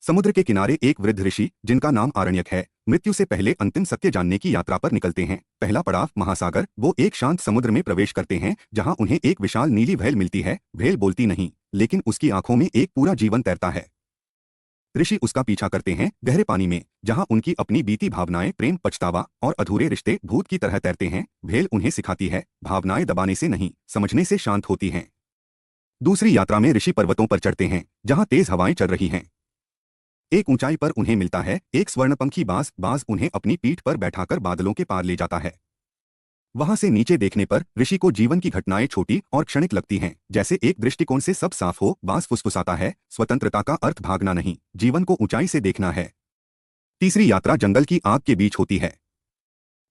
समुद्र के किनारे एक वृद्ध ऋषि जिनका नाम आरण्यक है, मृत्यु से पहले अंतिम सत्य जानने की यात्रा पर निकलते हैं। पहला पड़ाव महासागर। वो एक शांत समुद्र में प्रवेश करते हैं जहां उन्हें एक विशाल नीली व्हेल मिलती है। व्हेल बोलती नहीं, लेकिन उसकी आंखों में एक पूरा जीवन तैरता है। ऋषि उसका पीछा करते हैं गहरे पानी में, जहां उनकी अपनी बीती भावनाएं, प्रेम, पछतावा और अधूरे रिश्ते भूत की तरह तैरते हैं। व्हेल उन्हें सिखाती है, भावनाएं दबाने से नहीं, समझने से शांत होती हैं। दूसरी यात्रा में ऋषि पर्वतों पर चढ़ते हैं जहां तेज हवाएं चल रही हैं। एक ऊंचाई पर उन्हें मिलता है एक स्वर्णपंखी बाज। बाज उन्हें अपनी पीठ पर बैठाकर बादलों के पार ले जाता है। वहां से नीचे देखने पर ऋषि को जीवन की घटनाएं छोटी और क्षणिक लगती हैं, जैसे एक दृष्टिकोण से सब साफ हो। बाज फुसफुसाता है, स्वतंत्रता का अर्थ भागना नहीं, जीवन को ऊंचाई से देखना है। तीसरी यात्रा जंगल की आग के बीच होती है।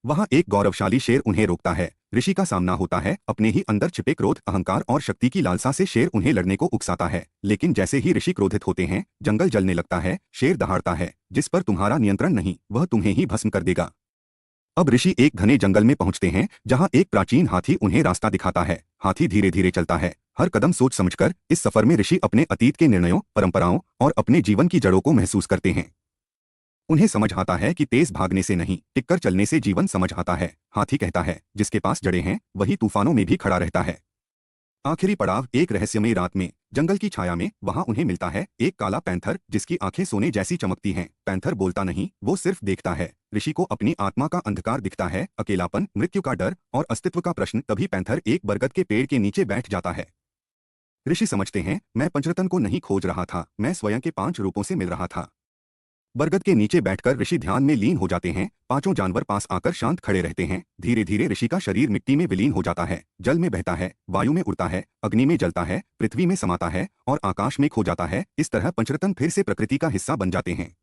वहां एक गौरवशाली शेर उन्हें रोकता है। ऋषि का सामना होता है अपने ही अंदर छिपे क्रोध, अहंकार और शक्ति की लालसा से। शेर उन्हें लड़ने को उकसाता है, लेकिन जैसे ही ऋषि क्रोधित होते हैं, जंगल जलने लगता है। शेर दहाड़ता है, जिस पर तुम्हारा नियंत्रण नहीं, वह तुम्हें ही भस्म कर देगा। अब ऋषि एक घने जंगल में पहुंचते हैं जहां एक प्राचीन हाथी उन्हें रास्ता दिखाता है। हाथी धीरे धीरे चलता है, हर कदम सोच समझकर। इस सफर में ऋषि अपने अतीत के निर्णयों, परंपराओं और अपने जीवन की जड़ों को महसूस करते हैं। उन्हें समझ आता है कि तेज भागने से नहीं, टिककर चलने से जीवन समझ आता है। हाथी कहता है, जिसके पास जड़ें हैं वही तूफानों में भी खड़ा रहता है। आखिरी पड़ाव एक रहस्यमयी रात में, जंगल की छाया में। वहां उन्हें मिलता है एक काला पैंथर जिसकी आंखें सोने जैसी चमकती हैं। पैंथर बोलता नहीं, वो सिर्फ देखता है। ऋषि को अपनी आत्मा का अंधकार दिखता है, अकेलापन, मृत्यु का डर और अस्तित्व का प्रश्न। तभी पैंथर एक बरगद के पेड़ के नीचे बैठ जाता है। ऋषि समझते हैं, मैं पंचरत्न को नहीं खोज रहा था, मैं स्वयं के 5 रूपों से मिल रहा था। बरगद के नीचे बैठकर ऋषि ध्यान में लीन हो जाते हैं। 5 जानवर पास आकर शांत खड़े रहते हैं। धीरे धीरे ऋषि का शरीर मिट्टी में विलीन हो जाता है, जल में बहता है, वायु में उड़ता है, अग्नि में जलता है, पृथ्वी में समाता है और आकाश में खो जाता है। इस तरह पंचरत्न फिर से प्रकृति का हिस्सा बन जाते हैं।